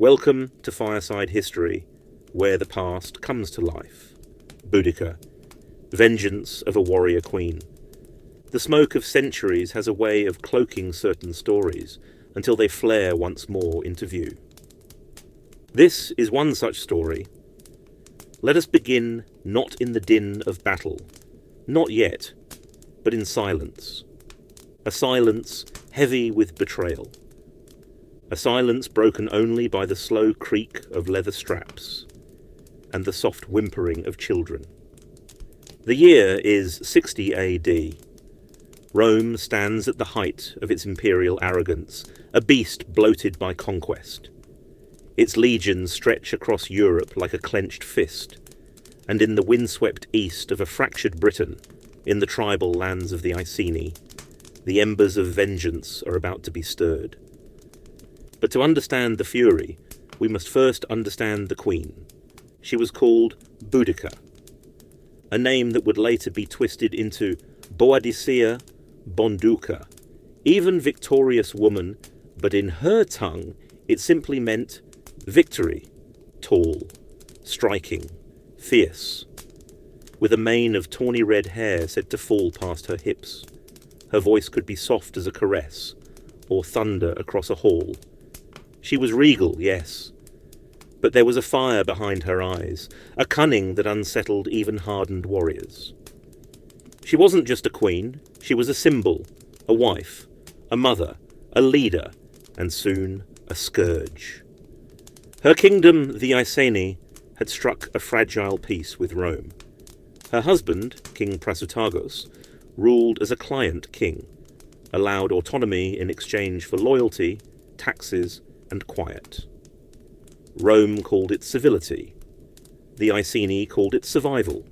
Welcome to Fireside History, where the past comes to life. Boudica, vengeance of a warrior queen. The smoke of centuries has a way of cloaking certain stories until they flare once more into view. This is one such story. Let us begin not in the din of battle, not yet, but in silence. A silence heavy with betrayal. A silence broken only by the slow creak of leather straps and the soft whimpering of children. The year is 60 AD. Rome stands at the height of its imperial arrogance, a beast bloated by conquest. Its legions stretch across Europe like a clenched fist, and in the windswept east of a fractured Britain, in the tribal lands of the Iceni, the embers of vengeance are about to be stirred. But to understand the fury, we must first understand the queen. She was called Boudica, a name that would later be twisted into Boudica, Bonduca, even victorious woman, but in her tongue it simply meant victory, tall, striking, fierce, with a mane of tawny red hair said to fall past her hips. Her voice could be soft as a caress, or thunder across a hall. She was regal, yes, but there was a fire behind her eyes, a cunning that unsettled even hardened warriors. She wasn't just a queen, she was a symbol, a wife, a mother, a leader, and soon a scourge. Her kingdom, the Iceni, had struck a fragile peace with Rome. Her husband, King Prasutagus, ruled as a client king, allowed autonomy in exchange for loyalty, taxes, and quiet. Rome called it civility. The Iceni called it survival.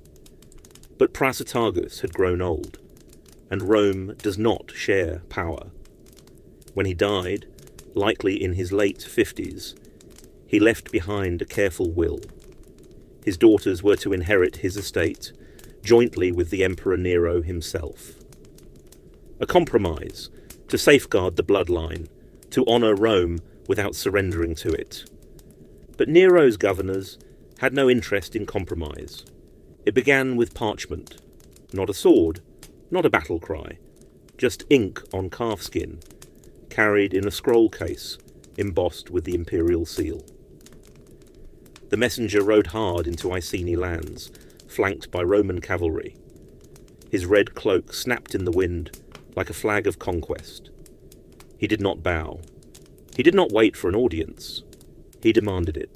But Prasutagus had grown old, and Rome does not share power. When he died, likely in his late 50s, he left behind a careful will. His daughters were to inherit his estate, jointly with the Emperor Nero himself. A compromise to safeguard the bloodline, to honour Rome without surrendering to it. But Nero's governors had no interest in compromise. It began with parchment, not a sword, not a battle cry, just ink on calfskin, carried in a scroll case embossed with the imperial seal. The messenger rode hard into Iceni lands, flanked by Roman cavalry. His red cloak snapped in the wind like a flag of conquest. He did not bow. He did not wait for an audience. He demanded it.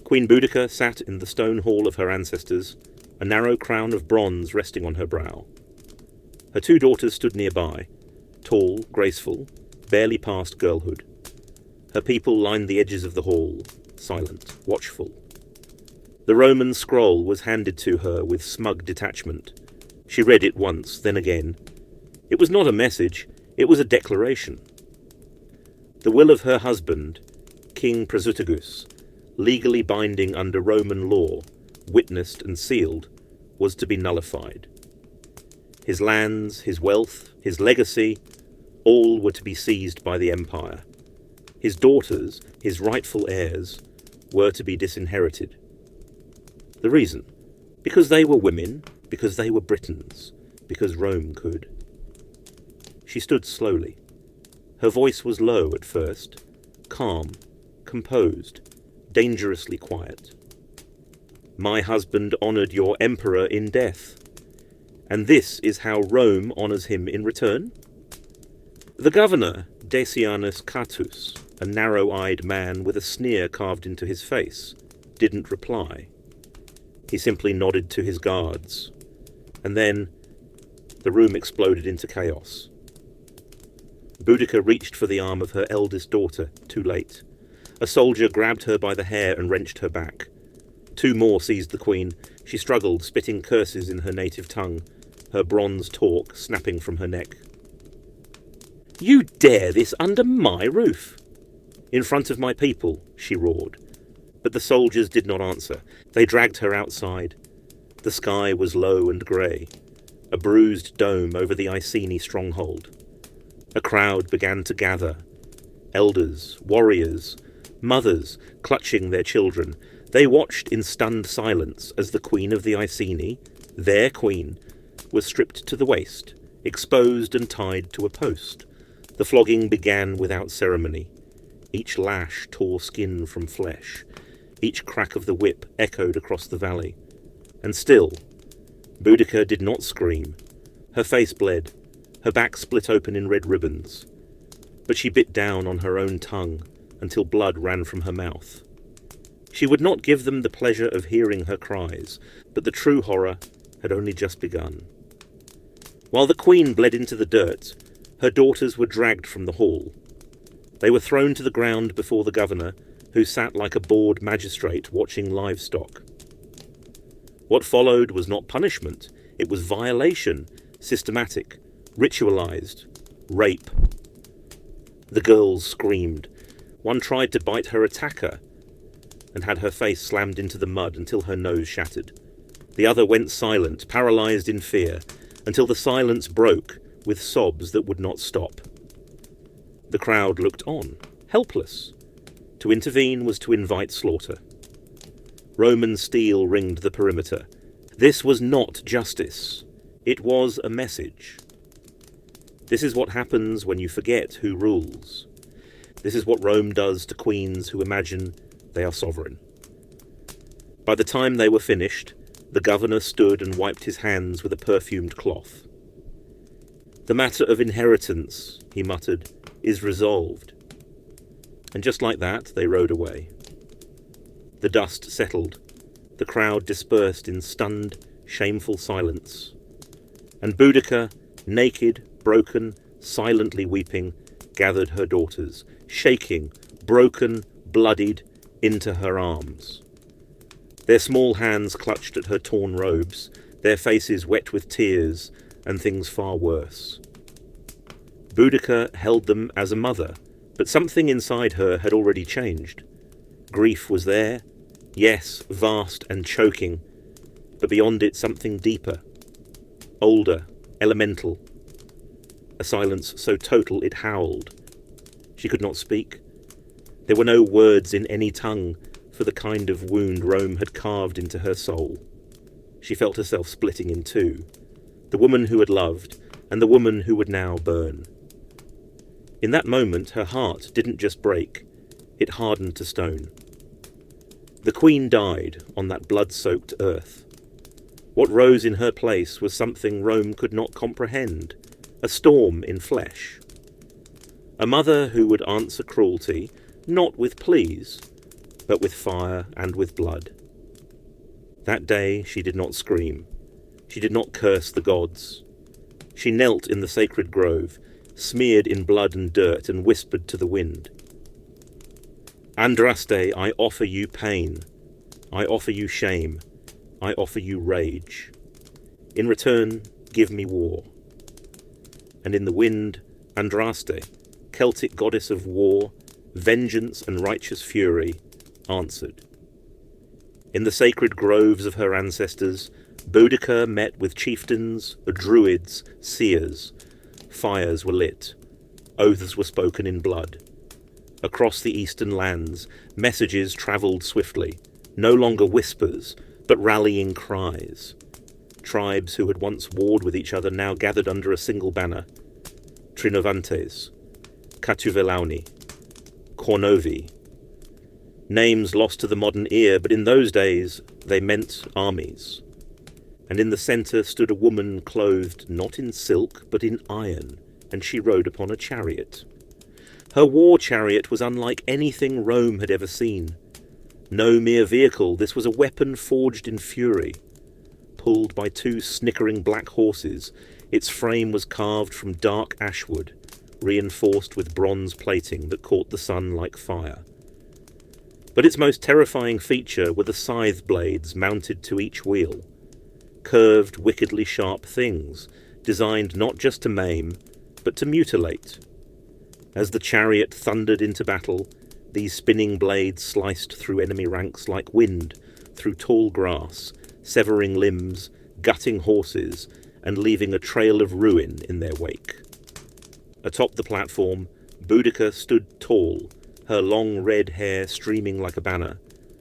Queen Boudica sat in the stone hall of her ancestors, a narrow crown of bronze resting on her brow. Her two daughters stood nearby, tall, graceful, barely past girlhood. Her people lined the edges of the hall, silent, watchful. The Roman scroll was handed to her with smug detachment. She read it once, then again. It was not a message, it was a declaration. The will of her husband, King Prasutagus, legally binding under Roman law, witnessed and sealed, was to be nullified. His lands, his wealth, his legacy, all were to be seized by the empire. His daughters, his rightful heirs, were to be disinherited. The reason? Because they were women, because they were Britons, because Rome could. She stood slowly. Her voice was low at first, calm, composed, dangerously quiet. My husband honoured your emperor in death, and this is how Rome honours him in return? The governor, Decianus Catus, a narrow-eyed man with a sneer carved into his face, didn't reply. He simply nodded to his guards, and then the room exploded into chaos. Boudica reached for the arm of her eldest daughter, too late. A soldier grabbed her by the hair and wrenched her back. Two more seized the queen. She struggled, spitting curses in her native tongue, her bronze torque snapping from her neck. You dare this under my roof? In front of my people, she roared. But the soldiers did not answer. They dragged her outside. The sky was low and grey, a bruised dome over the Iceni stronghold. A crowd began to gather. Elders, warriors, Mothers clutching their children, they watched in stunned silence as the queen of the Iceni, their queen, was stripped to the waist, exposed and tied to a post. The flogging began without ceremony. Each lash tore skin from flesh. Each crack of the whip echoed across the valley. And still, Boudica did not scream. Her face bled, her back split open in red ribbons. But she bit down on her own tongue until blood ran from her mouth. She would not give them the pleasure of hearing her cries, but the true horror had only just begun. While the queen bled into the dirt, her daughters were dragged from the hall. They were thrown to the ground before the governor, who sat like a bored magistrate watching livestock. What followed was not punishment, it was violation, systematic, ritualized, rape. The girls screamed. One tried to bite her attacker and had her face slammed into the mud until her nose shattered. The other went silent, paralyzed in fear, until the silence broke with sobs that would not stop. The crowd looked on, helpless. To intervene was to invite slaughter. Roman steel ringed the perimeter. This was not justice. It was a message. This is what happens when you forget who rules. This is what Rome does to queens who imagine they are sovereign. By the time they were finished, the governor stood and wiped his hands with a perfumed cloth. "The matter of inheritance," he muttered, "is resolved." And just like that, they rode away. The dust settled. The crowd dispersed in stunned, shameful silence. And Boudica, naked, broken, silently weeping, gathered her daughters, shaking, broken, bloodied, into her arms. Their small hands clutched at her torn robes, their faces wet with tears, and things far worse. Boudica held them as a mother, but something inside her had already changed. Grief was there, yes, vast and choking, but beyond it something deeper, older, elemental. A silence so total it howled. She could not speak. There were no words in any tongue for the kind of wound Rome had carved into her soul. She felt herself splitting in two, the woman who had loved and the woman who would now burn. In that moment her heart didn't just break, it hardened to stone. The queen died on that blood-soaked earth. What rose in her place was something Rome could not comprehend, a storm in flesh. A mother who would answer cruelty, not with pleas, but with fire and with blood. That day she did not scream. She did not curse the gods. She knelt in the sacred grove, smeared in blood and dirt, and whispered to the wind. "Andraste, I offer you pain. I offer you shame. I offer you rage. In return, give me war." And in the wind, Andraste, Celtic goddess of war, vengeance and righteous fury, answered. In the sacred groves of her ancestors, Boudica met with chieftains, druids, seers. Fires were lit. Oaths were spoken in blood. Across the eastern lands, messages travelled swiftly, no longer whispers, but rallying cries. Tribes who had once warred with each other now gathered under a single banner. Trinovantes, Catuvelauni, Cornovi. Names lost to the modern ear, but in those days they meant armies. And in the centre stood a woman clothed not in silk, but in iron, and she rode upon a chariot. Her war chariot was unlike anything Rome had ever seen. No mere vehicle, this was a weapon forged in fury. Pulled by two snickering black horses, its frame was carved from dark ashwood, reinforced with bronze plating that caught the sun like fire. But its most terrifying feature were the scythe blades mounted to each wheel. Curved, wickedly sharp things, designed not just to maim, but to mutilate. As the chariot thundered into battle, these spinning blades sliced through enemy ranks like wind, through tall grass, severing limbs, gutting horses, and leaving a trail of ruin in their wake. Atop the platform, Boudica stood tall, her long red hair streaming like a banner,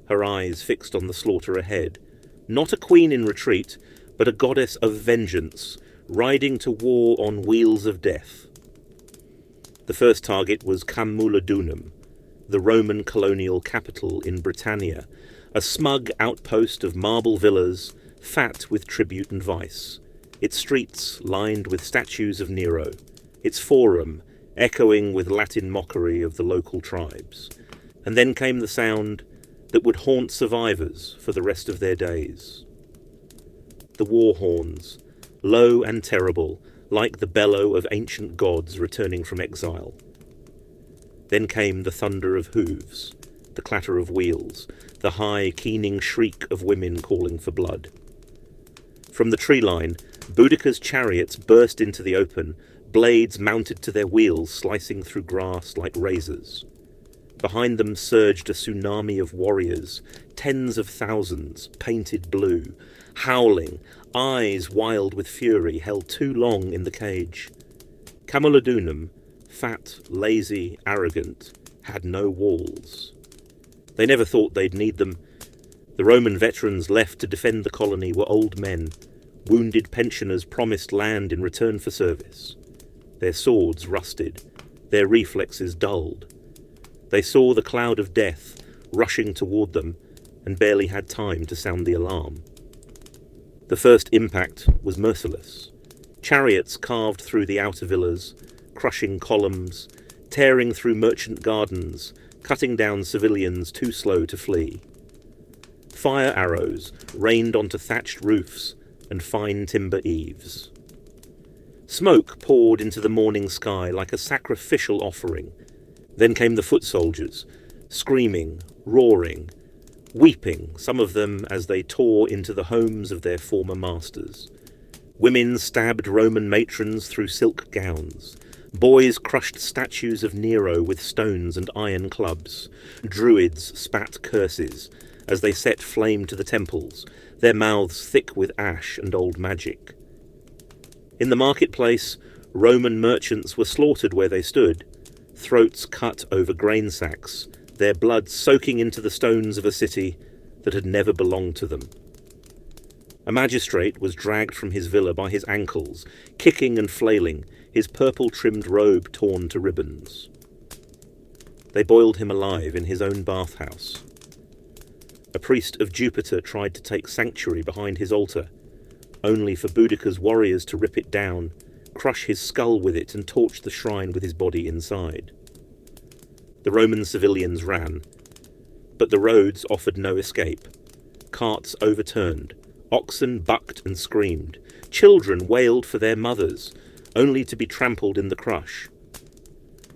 her eyes fixed on the slaughter ahead. Not a queen in retreat, but a goddess of vengeance, riding to war on wheels of death. The first target was Camulodunum, the Roman colonial capital in Britannia, a smug outpost of marble villas, fat with tribute and vice, its streets lined with statues of Nero, its forum echoing with Latin mockery of the local tribes. And then came the sound that would haunt survivors for the rest of their days. The war horns, low and terrible, like the bellow of ancient gods returning from exile. Then came the thunder of hooves, the clatter of wheels, the high, keening shriek of women calling for blood. From the tree line, Boudica's chariots burst into the open, blades mounted to their wheels slicing through grass like razors. Behind them surged a tsunami of warriors, tens of thousands, painted blue, howling, eyes wild with fury, held too long in the cage. Camulodunum, fat, lazy, arrogant, had no walls. They never thought they'd need them. The Roman veterans left to defend the colony were old men, wounded pensioners promised land in return for service. Their swords rusted, their reflexes dulled. They saw the cloud of death rushing toward them and barely had time to sound the alarm. The first impact was merciless. Chariots carved through the outer villas, crushing columns, tearing through merchant gardens, cutting down civilians too slow to flee. Fire arrows rained onto thatched roofs and fine timber eaves. Smoke poured into the morning sky like a sacrificial offering. Then came the foot soldiers, screaming, roaring, weeping, some of them as they tore into the homes of their former masters. Women stabbed Roman matrons through silk gowns. Boys crushed statues of Nero with stones and iron clubs. Druids spat curses as they set flame to the temples, their mouths thick with ash and old magic. In the marketplace, Roman merchants were slaughtered where they stood, throats cut over grain sacks, their blood soaking into the stones of a city that had never belonged to them. A magistrate was dragged from his villa by his ankles, kicking and flailing, his purple-trimmed robe torn to ribbons. They boiled him alive in his own bathhouse. A priest of Jupiter tried to take sanctuary behind his altar, only for Boudica's warriors to rip it down, crush his skull with it and torch the shrine with his body inside. The Roman civilians ran, but the roads offered no escape. Carts overturned, oxen bucked and screamed, children wailed for their mothers, only to be trampled in the crush.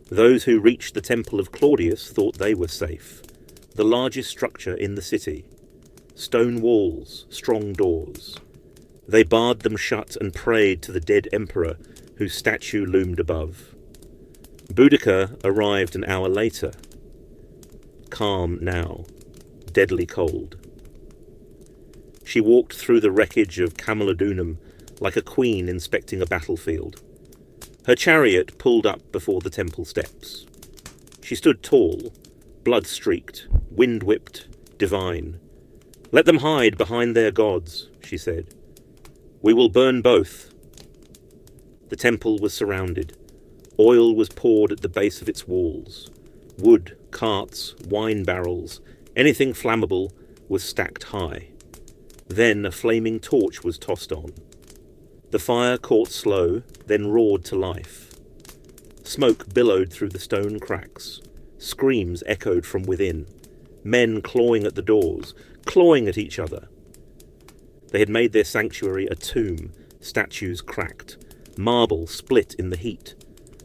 Those who reached the temple of Claudius thought they were safe, the largest structure in the city. Stone walls, strong doors. They barred them shut and prayed to the dead emperor whose statue loomed above. Boudica arrived an hour later. Calm now, deadly cold. She walked through the wreckage of Camulodunum like a queen inspecting a battlefield. Her chariot pulled up before the temple steps. She stood tall, blood-streaked, wind-whipped, divine. "Let them hide behind their gods," she said. "We will burn both." The temple was surrounded. Oil was poured at the base of its walls. Wood, carts, wine barrels, anything flammable was stacked high. Then a flaming torch was tossed on. The fire caught slow, then roared to life. Smoke billowed through the stone cracks. Screams echoed from within. Men clawing at the doors, clawing at each other. They had made their sanctuary a tomb, statues cracked, marble split in the heat.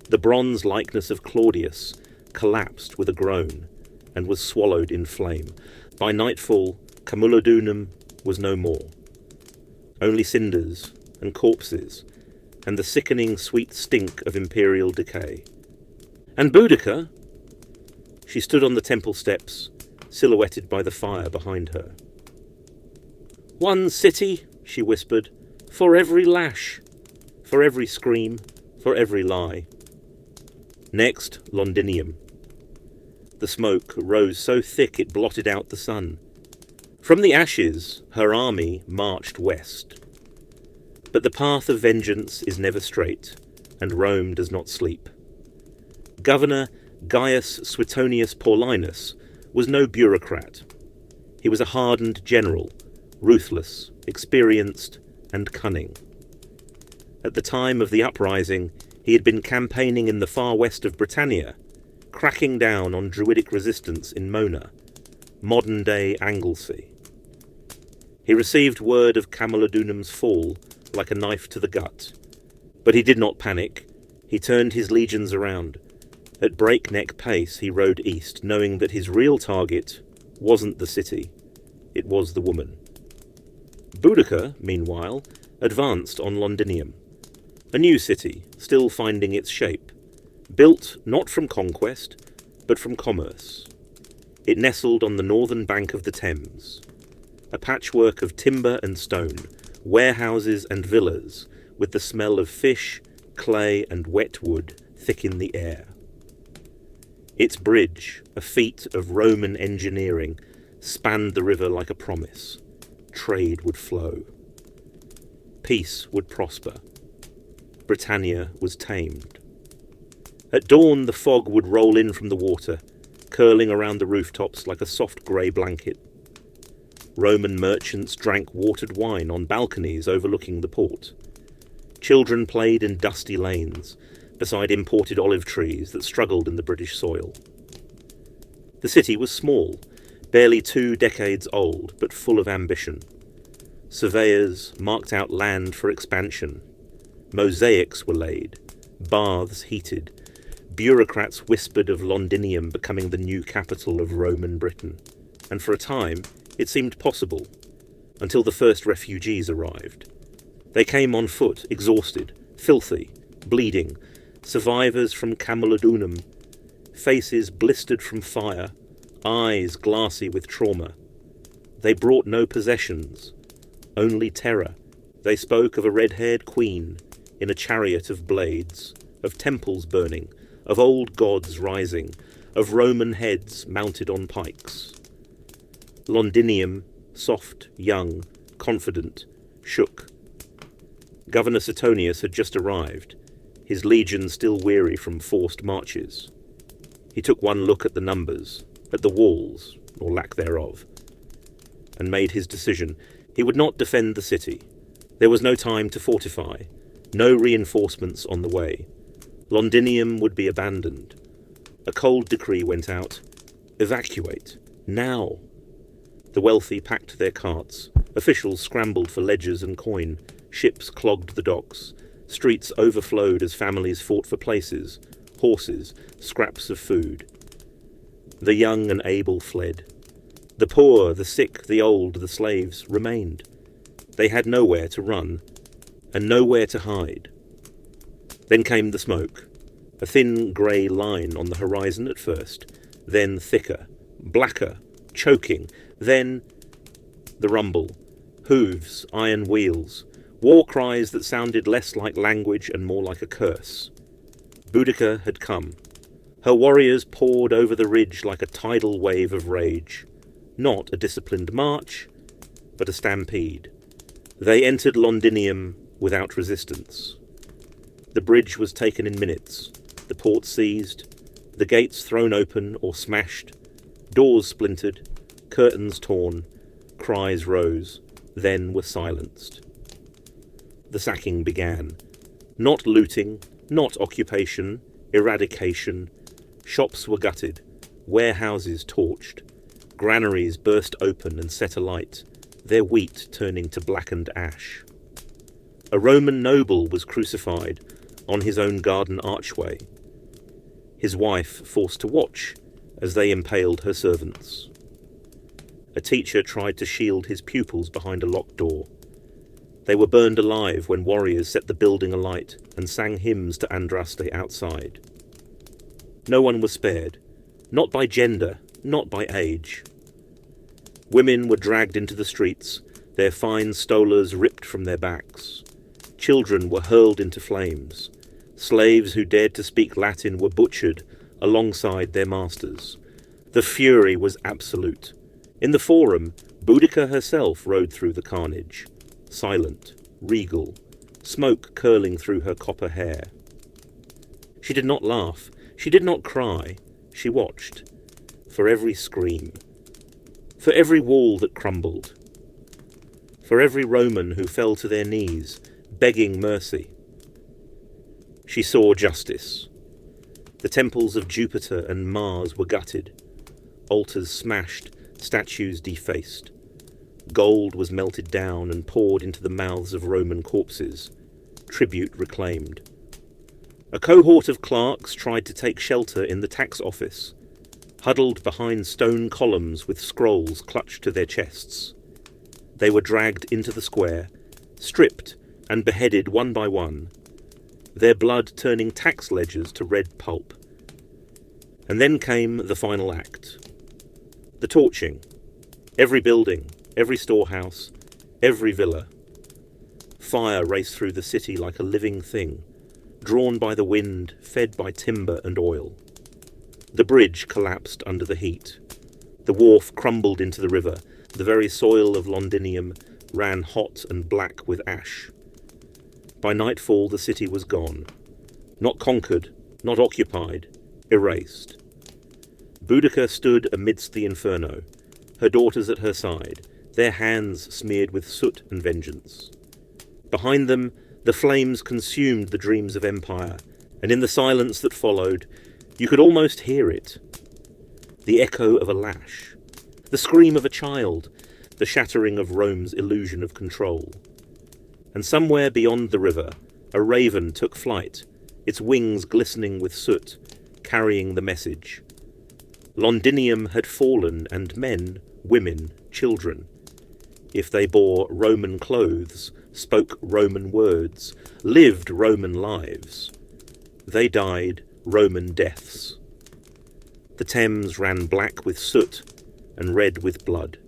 The bronze likeness of Claudius collapsed with a groan and was swallowed in flame. By nightfall, Camulodunum was no more. Only cinders and corpses, and the sickening sweet stink of imperial decay. And Boudica? She stood on the temple steps, silhouetted by the fire behind her. "One city," she whispered, "for every lash, for every scream, for every lie." Next, Londinium. The smoke rose so thick it blotted out the sun. From the ashes, her army marched west. But the path of vengeance is never straight, and Rome does not sleep. Governor Gaius Suetonius Paulinus was no bureaucrat. He was a hardened general, ruthless, experienced, and cunning. At the time of the uprising, he had been campaigning in the far west of Britannia, cracking down on Druidic resistance in Mona, modern-day Anglesey. He received word of Camulodunum's fall like a knife to the gut. But he did not panic. He turned his legions around. At breakneck pace he rode east, knowing that his real target wasn't the city, it was the woman. Boudica, meanwhile, advanced on Londinium, a new city, still finding its shape, built not from conquest, but from commerce. It nestled on the northern bank of the Thames, a patchwork of timber and stone, warehouses and villas, with the smell of fish, clay, and wet wood thick in the air. Its bridge, a feat of Roman engineering, spanned the river like a promise. Trade would flow. Peace would prosper. Britannia was tamed. At dawn, the fog would roll in from the water, curling around the rooftops like a soft grey blanket. Roman merchants drank watered wine on balconies overlooking the port. Children played in dusty lanes, beside imported olive trees that struggled in the British soil. The city was small, barely 2 decades old, but full of ambition. Surveyors marked out land for expansion. Mosaics were laid, baths heated. Bureaucrats whispered of Londinium becoming the new capital of Roman Britain, and for a time it seemed possible, until the first refugees arrived. They came on foot, exhausted, filthy, bleeding, survivors from Camulodunum, faces blistered from fire, eyes glassy with trauma. They brought no possessions, only terror. They spoke of a red-haired queen in a chariot of blades, of temples burning, of old gods rising, of Roman heads mounted on pikes. Londinium, soft, young, confident, shook. Governor Suetonius had just arrived, his legion still weary from forced marches. He took one look at the numbers, at the walls, or lack thereof, and made his decision. He would not defend the city. There was no time to fortify, no reinforcements on the way. Londinium would be abandoned. A cold decree went out. Evacuate. Now. The wealthy packed their carts. Officials scrambled for ledgers and coin. Ships clogged the docks. Streets overflowed as families fought for places, horses, scraps of food. The young and able fled. The poor, the sick, the old, the slaves remained. They had nowhere to run, and nowhere to hide. Then came the smoke, a thin grey line on the horizon at first, then thicker, blacker, choking, then the rumble, hooves, iron wheels, war cries that sounded less like language and more like a curse. Boudica had come. Her warriors poured over the ridge like a tidal wave of rage. Not a disciplined march, but a stampede. They entered Londinium without resistance. The bridge was taken in minutes, the port seized, the gates thrown open or smashed, doors splintered, curtains torn, cries rose, then were silenced. The sacking began. Not looting, not occupation, eradication. Shops were gutted, warehouses torched, granaries burst open and set alight, their wheat turning to blackened ash. A Roman noble was crucified on his own garden archway, his wife forced to watch as they impaled her servants. A teacher tried to shield his pupils behind a locked door. They were burned alive when warriors set the building alight and sang hymns to Andraste outside. No one was spared, not by gender, not by age. Women were dragged into the streets, their fine stolas ripped from their backs. Children were hurled into flames. Slaves who dared to speak Latin were butchered alongside their masters. The fury was absolute. In the forum, Boudica herself rode through the carnage, silent, regal, smoke curling through her copper hair. She did not laugh, she did not cry, she watched, for every scream, for every wall that crumbled, for every Roman who fell to their knees, begging mercy. She saw justice. The temples of Jupiter and Mars were gutted, altars smashed, statues defaced. Gold was melted down and poured into the mouths of Roman corpses, tribute reclaimed. A cohort of clerks tried to take shelter in the tax office, huddled behind stone columns with scrolls clutched to their chests. They were dragged into the square, stripped and beheaded one by one, their blood turning tax ledgers to red pulp. And then came the final act. The torching. Every building, every storehouse, every villa. Fire raced through the city like a living thing, drawn by the wind, fed by timber and oil. The bridge collapsed under the heat. The wharf crumbled into the river. The very soil of Londinium ran hot and black with ash. By nightfall the city was gone. Not conquered, not occupied, erased. Boudica stood amidst the inferno, her daughters at her side, their hands smeared with soot and vengeance. Behind them, the flames consumed the dreams of empire, and in the silence that followed, you could almost hear it. The echo of a lash, the scream of a child, the shattering of Rome's illusion of control. And somewhere beyond the river, a raven took flight, its wings glistening with soot, carrying the message. Londinium had fallen, and men, women, children, if they bore Roman clothes, spoke Roman words, lived Roman lives, they died Roman deaths. The Thames ran black with soot and red with blood.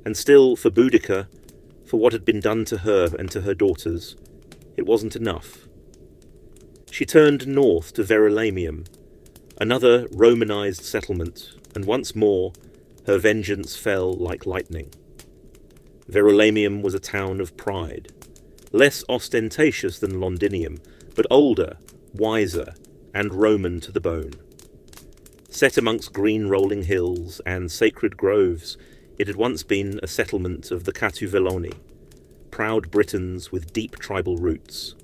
And still, for Boudica, for what had been done to her and to her daughters, it wasn't enough. She turned north to Verulamium, another Romanized settlement, and once more her vengeance fell like lightning. Verulamium was a town of pride, less ostentatious than Londinium, but older, wiser, and Roman to the bone. Set amongst green rolling hills and sacred groves, it had once been a settlement of the Catuvelloni, proud Britons with deep tribal roots.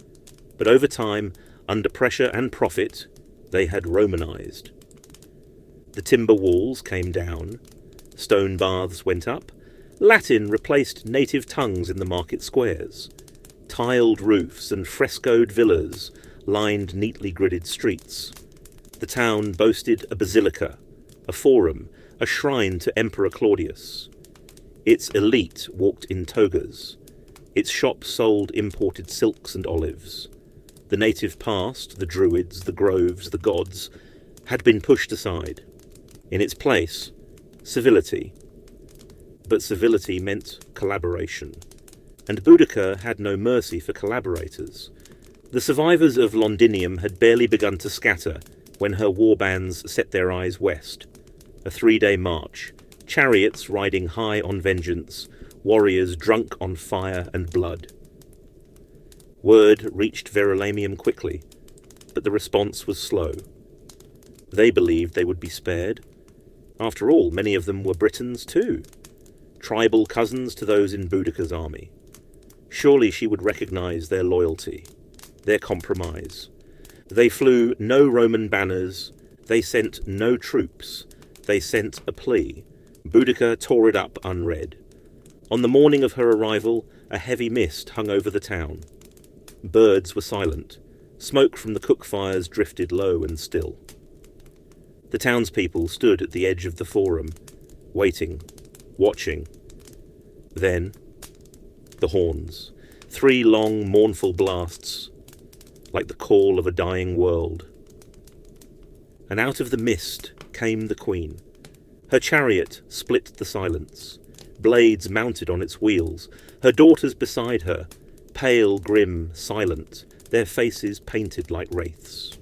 But over time, under pressure and profit, they had Romanized. The timber walls came down, stone baths went up, Latin replaced native tongues in the market squares. Tiled roofs and frescoed villas lined neatly gridded streets. The town boasted a basilica, a forum, a shrine to Emperor Claudius. Its elite walked in togas. Its shops sold imported silks and olives. The native past, the druids, the groves, the gods, had been pushed aside. In its place, civility. But civility meant collaboration. And Boudica had no mercy for collaborators. The survivors of Londinium had barely begun to scatter when her warbands set their eyes west. A 3-day march, chariots riding high on vengeance, warriors drunk on fire and blood. Word reached Verulamium quickly, but the response was slow. They believed they would be spared. After all, many of them were Britons too, tribal cousins to those in Boudica's army. Surely she would recognize their loyalty, their compromise. They flew no Roman banners, they sent no troops, they sent a plea. Boudica tore it up unread. On the morning of her arrival, a heavy mist hung over the town. Birds were silent. Smoke from the cook fires drifted low and still. The townspeople stood at the edge of the forum, waiting, watching. Then, the horns. 3 long, mournful blasts, like the call of a dying world. And out of the mist came the queen. Her chariot split the silence. Blades mounted on its wheels. Her daughters beside her, pale, grim, silent, their faces painted like wraiths.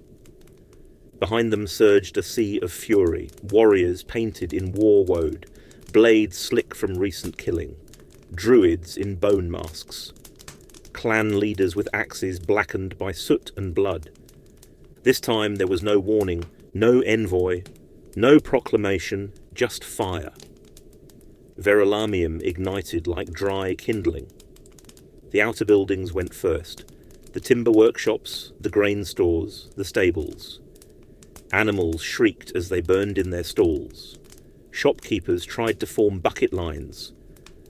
Behind them surged a sea of fury, warriors painted in war woad, blades slick from recent killing, druids in bone masks, clan leaders with axes blackened by soot and blood. This time there was no warning, no envoy, no proclamation, just fire. Verulamium ignited like dry kindling. The outer buildings went first, the timber workshops, the grain stores, the stables. Animals shrieked as they burned in their stalls. Shopkeepers tried to form bucket lines,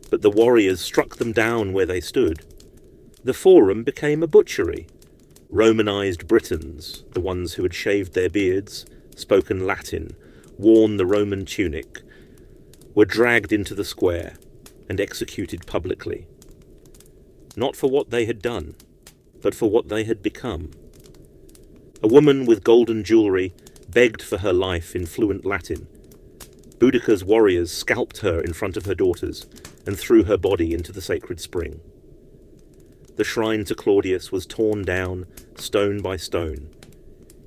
but the warriors struck them down where they stood. The forum became a butchery. Romanized Britons, the ones who had shaved their beards, spoken Latin, worn the Roman tunic, were dragged into the square and executed publicly. Not for what they had done, but for what they had become. A woman with golden jewellery begged for her life in fluent Latin. Boudica's warriors scalped her in front of her daughters and threw her body into the sacred spring. The shrine to Claudius was torn down, stone by stone.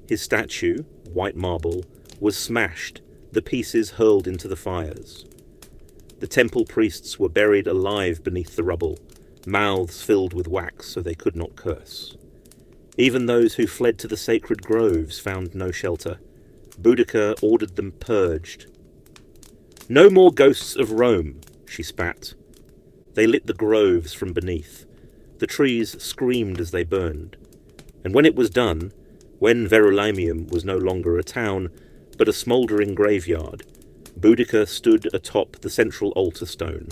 His statue, white marble, was smashed, the pieces hurled into the fires. The temple priests were buried alive beneath the rubble, mouths filled with wax so they could not curse. Even those who fled to the sacred groves found no shelter. Boudica ordered them purged. "No more ghosts of Rome," she spat. They lit the groves from beneath. The trees screamed as they burned. And when it was done, when Verulamium was no longer a town, but a smouldering graveyard, Boudica stood atop the central altar stone,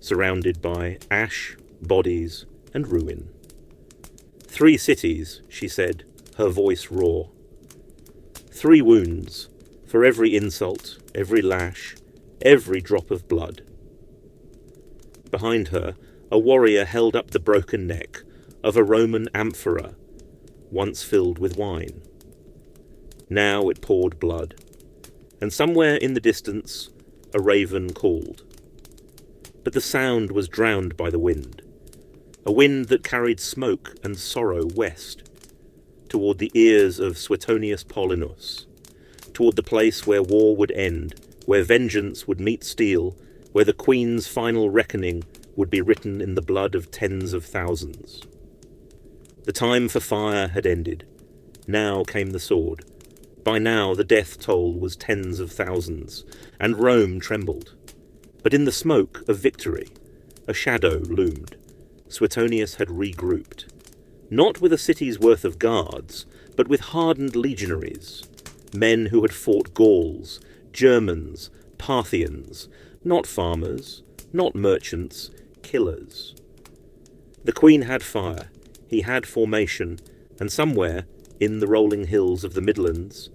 surrounded by ash, bodies, and ruin. 3 cities, she said, her voice raw. 3 wounds, for every insult, every lash, every drop of blood. Behind her, a warrior held up the broken neck of a Roman amphora, once filled with wine. Now it poured blood, and somewhere in the distance a raven called. But the sound was drowned by the wind, a wind that carried smoke and sorrow west, toward the ears of Suetonius Paulinus, toward the place where war would end, where vengeance would meet steel, where the Queen's final reckoning would be written in the blood of tens of thousands. The time for fire had ended. Now came the sword. By now the death toll was tens of thousands, and Rome trembled. But in the smoke of victory, a shadow loomed. Suetonius had regrouped, not with a city's worth of guards, but with hardened legionaries, men who had fought Gauls, Germans, Parthians, not farmers, not merchants, killers. The Queen had fire, he had formation, and somewhere, in the rolling hills of the Midlands,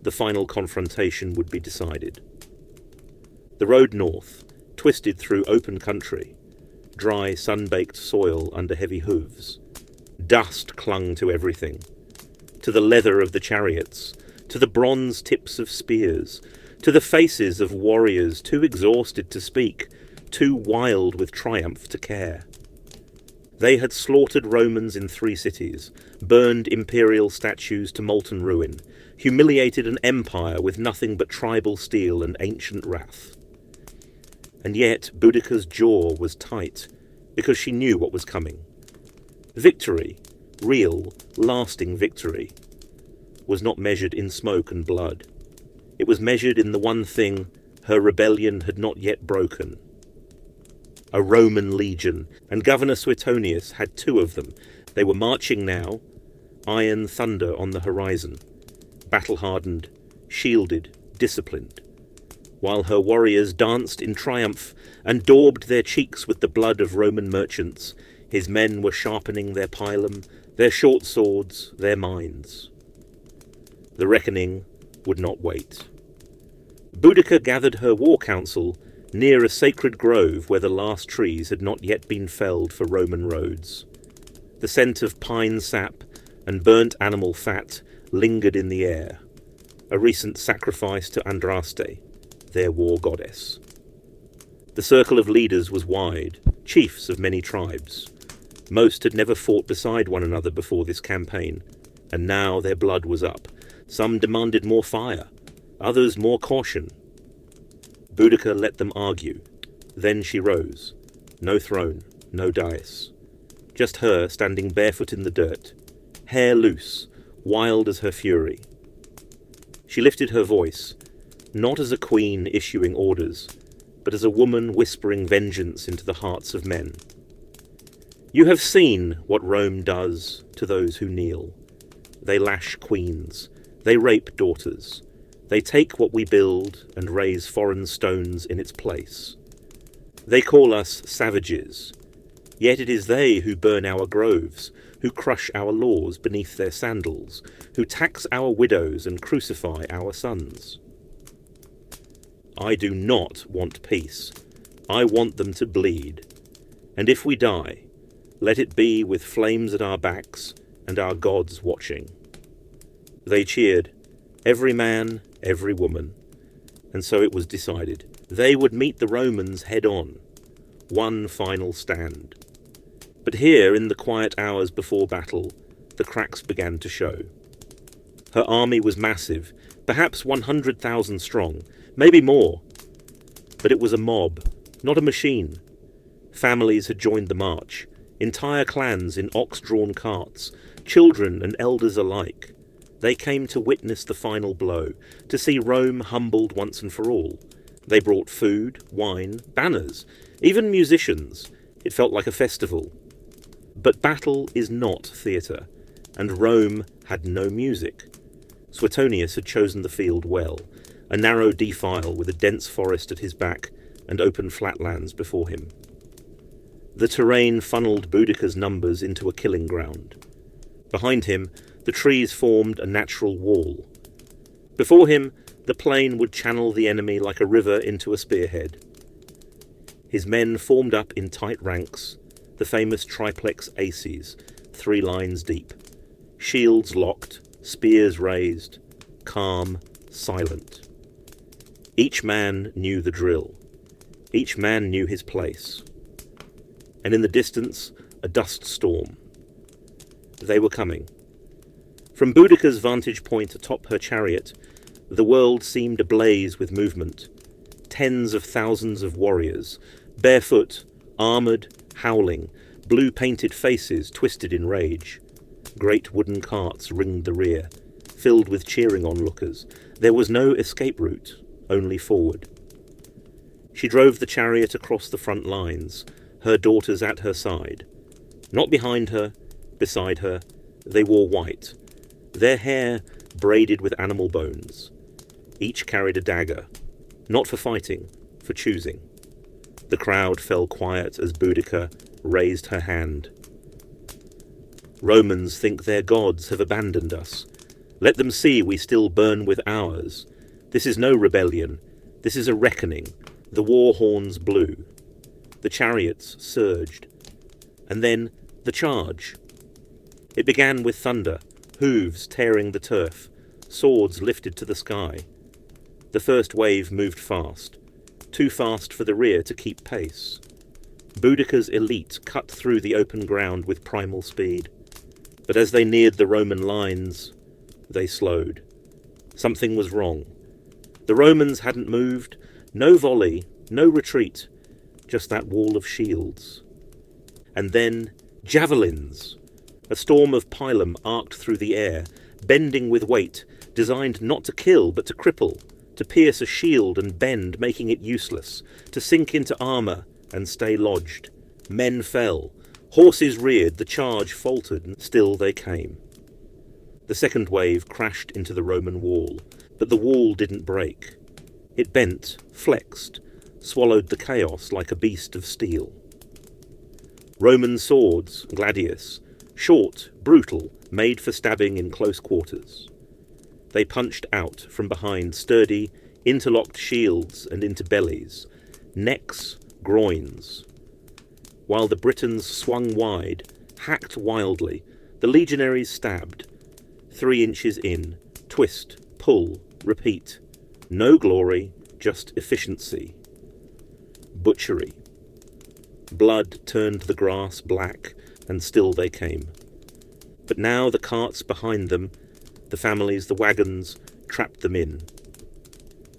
the final confrontation would be decided. The road north twisted through open country, dry, sun-baked soil under heavy hooves. Dust clung to everything, to the leather of the chariots, to the bronze tips of spears, to the faces of warriors too exhausted to speak, too wild with triumph to care. They had slaughtered Romans in 3 cities, burned imperial statues to molten ruin, humiliated an empire with nothing but tribal steel and ancient wrath. And yet Boudica's jaw was tight, because she knew what was coming. Victory, real, lasting victory, was not measured in smoke and blood. It was measured in the one thing her rebellion had not yet broken. A Roman legion, and Governor Suetonius had 2 of them. They were marching now, iron thunder on the horizon, battle-hardened, shielded, disciplined, while her warriors danced in triumph and daubed their cheeks with the blood of Roman merchants. His men were sharpening their pilum, their short swords, their minds. The reckoning would not wait. Boudica gathered her war council near a sacred grove where the last trees had not yet been felled for Roman roads. The scent of pine sap and burnt animal fat lingered in the air, a recent sacrifice to Andraste, their war goddess. The circle of leaders was wide, chiefs of many tribes. Most had never fought beside one another before this campaign, and now their blood was up. Some demanded more fire, others more caution. Boudica let them argue. Then she rose. No throne, no dais. Just her standing barefoot in the dirt, hair loose, wild as her fury. She lifted her voice, not as a queen issuing orders, but as a woman whispering vengeance into the hearts of men. You have seen what Rome does to those who kneel. They lash queens, they rape daughters, they take what we build and raise foreign stones in its place. They call us savages, yet it is they who burn our groves, who crush our laws beneath their sandals, who tax our widows and crucify our sons. I do not want peace. I want them to bleed. And if we die, let it be with flames at our backs and our gods watching. They cheered, every man, every woman. And so it was decided. They would meet the Romans head on. One final stand. But here, in the quiet hours before battle, the cracks began to show. Her army was massive, perhaps 100,000 strong, maybe more. But it was a mob, not a machine. Families had joined the march, entire clans in ox-drawn carts, children and elders alike. They came to witness the final blow, to see Rome humbled once and for all. They brought food, wine, banners, even musicians. It felt like a festival. But battle is not theatre, and Rome had no music. Suetonius had chosen the field well, a narrow defile with a dense forest at his back and open flatlands before him. The terrain funneled Boudica's numbers into a killing ground. Behind him, the trees formed a natural wall. Before him, the plain would channel the enemy like a river into a spearhead. His men formed up in tight ranks, the famous triplex aces, 3 lines deep. Shields locked, spears raised, calm, silent. Each man knew the drill. Each man knew his place. And in the distance, a dust storm. They were coming. From Boudica's vantage point atop her chariot, the world seemed ablaze with movement. Tens of thousands of warriors, barefoot, armoured, howling, blue-painted faces twisted in rage. Great wooden carts ringed the rear, filled with cheering onlookers. There was no escape route, only forward. She drove the chariot across the front lines, her daughters at her side. Not behind her, beside her, they wore white, their hair braided with animal bones. Each carried a dagger, not for fighting, for choosing. The crowd fell quiet as Boudica raised her hand. Romans think their gods have abandoned us. Let them see we still burn with ours. This is no rebellion. This is a reckoning. The war horns blew. The chariots surged. And then the charge. It began with thunder, hooves tearing the turf, swords lifted to the sky. The first wave moved fast, too fast for the rear to keep pace. Boudica's elite cut through the open ground with primal speed. But as they neared the Roman lines, they slowed. Something was wrong. The Romans hadn't moved, no volley, no retreat, just that wall of shields. And then javelins. A storm of pilum arced through the air, bending with weight, designed not to kill but to cripple, to pierce a shield and bend, making it useless, to sink into armour and stay lodged. Men fell. Horses reared, the charge faltered, and still they came. The second wave crashed into the Roman wall, but the wall didn't break. It bent, flexed, swallowed the chaos like a beast of steel. Roman swords, gladius, short, brutal, made for stabbing in close quarters. They punched out from behind sturdy, interlocked shields and into bellies, necks, groins. While the Britons swung wide, hacked wildly, the legionaries stabbed. 3 inches in, twist, pull, repeat. No glory, just efficiency. Butchery. Blood turned the grass black, and still they came. But now the carts behind them The families, the wagons, trapped them in.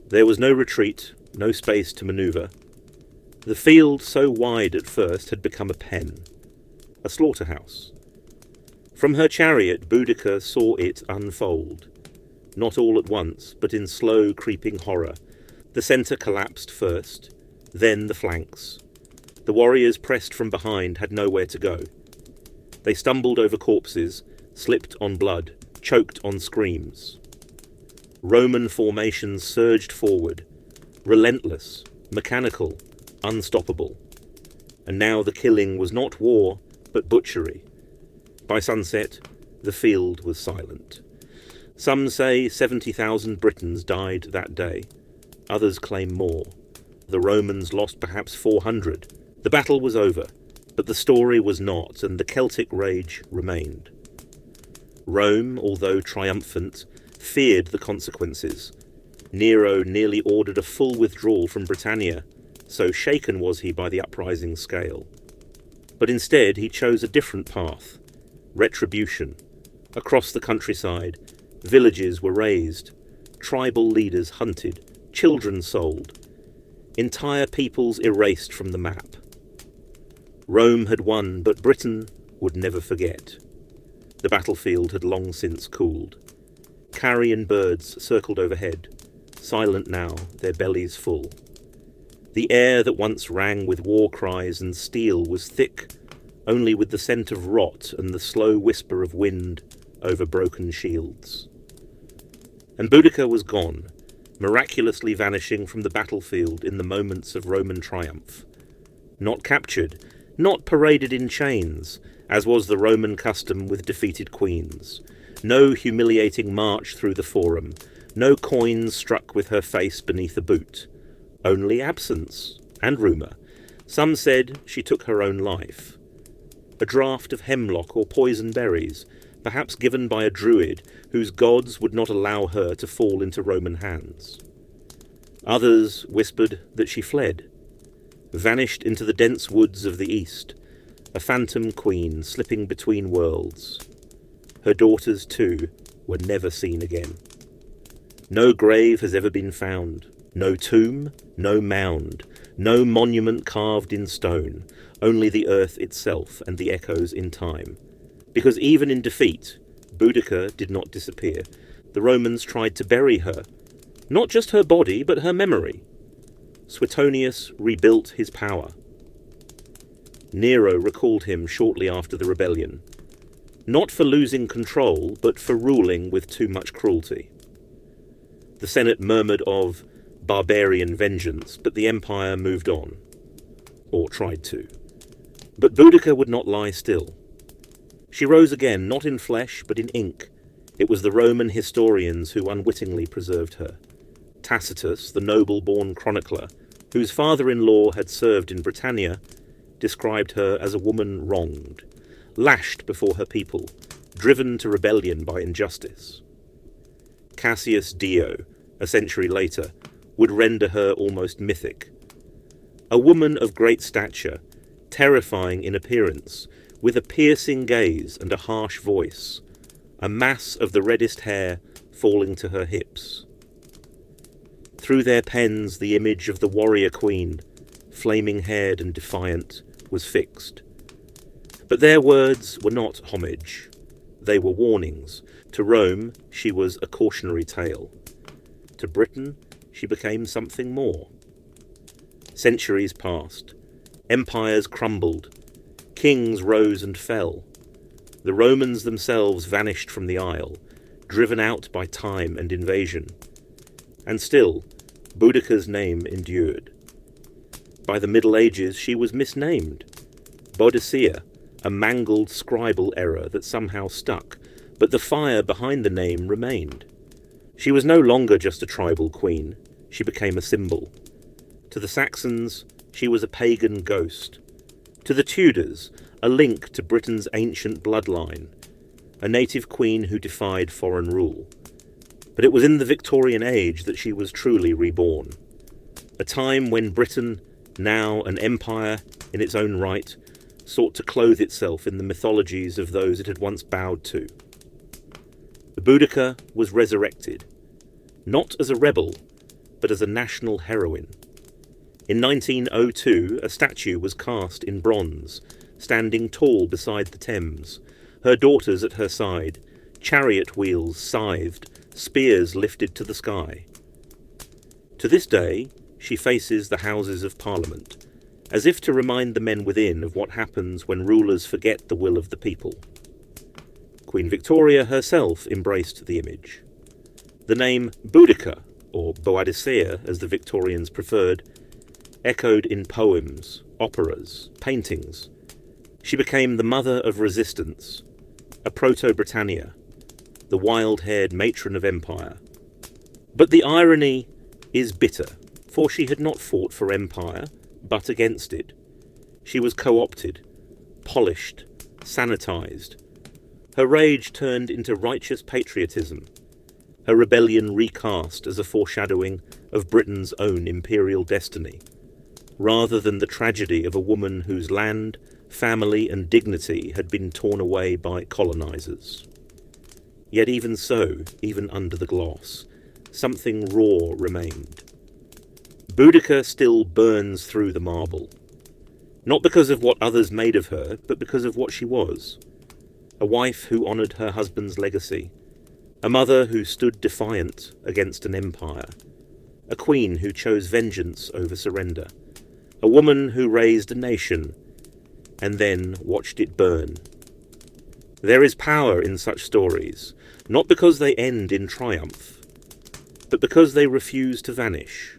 There was no retreat, no space to manoeuvre. The field, so wide at first, had become a pen, a slaughterhouse. From her chariot, Boudica saw it unfold, not all at once, but in slow creeping horror. The centre collapsed first, then the flanks. The warriors pressed from behind had nowhere to go. They stumbled over corpses, slipped on blood, choked on screams. Roman formations surged forward, relentless, mechanical, unstoppable. And now the killing was not war, but butchery. By sunset, the field was silent. Some say 70,000 Britons died that day. Others claim more. The Romans lost perhaps 400. The battle was over, but the story was not, and the Celtic rage remained. Rome, although triumphant, feared the consequences. Nero nearly ordered a full withdrawal from Britannia, so shaken was he by the uprising scale. But instead he chose a different path. Retribution. Across the countryside, villages were razed, tribal leaders hunted, children sold, entire peoples erased from the map. Rome had won, but Britain would never forget. The battlefield had long since cooled. Carrion birds circled overhead, silent now, their bellies full. The air that once rang with war cries and steel was thick only with the scent of rot and the slow whisper of wind over broken shields. And Boudica was gone, miraculously vanishing from the battlefield in the moments of Roman triumph. Not captured, not paraded in chains, as was the Roman custom with defeated queens. No humiliating march through the forum, no coins struck with her face beneath a boot. Only absence, and rumour. Some said she took her own life. A draught of hemlock or poison berries, perhaps given by a druid whose gods would not allow her to fall into Roman hands. Others whispered that she fled, vanished into the dense woods of the east, a phantom queen slipping between worlds. Her daughters, too, were never seen again. No grave has ever been found, no tomb, no mound, no monument carved in stone, only the earth itself and the echoes in time. Because even in defeat, Boudica did not disappear. The Romans tried to bury her, not just her body, but her memory. Suetonius rebuilt his power. Nero recalled him shortly after the rebellion, not for losing control, but for ruling with too much cruelty. The Senate murmured of barbarian vengeance, but the empire moved on, or tried to. But Boudica would not lie still. She rose again, not in flesh, but in ink. It was the Roman historians who unwittingly preserved her. Tacitus, the noble-born chronicler, whose father-in-law had served in Britannia, described her as a woman wronged, lashed before her people, driven to rebellion by injustice. Cassius Dio, a century later, would render her almost mythic. A woman of great stature, terrifying in appearance, with a piercing gaze and a harsh voice, a mass of the reddest hair falling to her hips. Through their pens the image of the warrior queen, flaming-haired and defiant, was fixed. But their words were not homage. They were warnings. To Rome, she was a cautionary tale. To Britain, she became something more. Centuries passed. Empires crumbled. Kings rose and fell. The Romans themselves vanished from the Isle, driven out by time and invasion. And still, Boudica's name endured. By the Middle Ages, she was misnamed. Boudica, a mangled scribal error that somehow stuck, but the fire behind the name remained. She was no longer just a tribal queen. She became a symbol. To the Saxons, she was a pagan ghost. To the Tudors, a link to Britain's ancient bloodline, a native queen who defied foreign rule. But it was in the Victorian age that she was truly reborn. A time when Britain, now an empire in its own right, sought to clothe itself in the mythologies of those it had once bowed to. Boudica was resurrected, not as a rebel, but as a national heroine. In 1902, a statue was cast in bronze, standing tall beside the Thames, her daughters at her side, chariot wheels scythed, spears lifted to the sky. To this day, she faces the Houses of Parliament, as if to remind the men within of what happens when rulers forget the will of the people. Queen Victoria herself embraced the image. The name Boudica, or Boadicea as the Victorians preferred, echoed in poems, operas, paintings. She became the mother of resistance, a proto-Britannia, the wild-haired matron of empire. But the irony is bitter, for she had not fought for empire, but against it. She was co-opted, polished, sanitized. Her rage turned into righteous patriotism, her rebellion recast as a foreshadowing of Britain's own imperial destiny, rather than the tragedy of a woman whose land, family and dignity had been torn away by colonizers. Yet even so, even under the gloss, something raw remained. Boudica still burns through the marble, not because of what others made of her, but because of what she was. A wife who honoured her husband's legacy, a mother who stood defiant against an empire, a queen who chose vengeance over surrender, a woman who raised a nation and then watched it burn. There is power in such stories, not because they end in triumph, but because they refuse to vanish.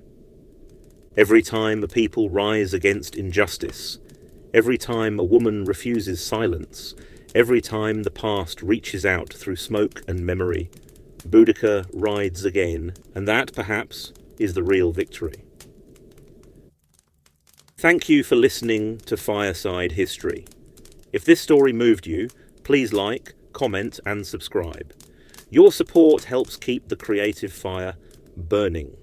Every time a people rise against injustice, every time a woman refuses silence, every time the past reaches out through smoke and memory, Boudica rides again, and that, perhaps, is the real victory. Thank you for listening to Fireside History. If this story moved you, please like, comment and subscribe. Your support helps keep the creative fire burning.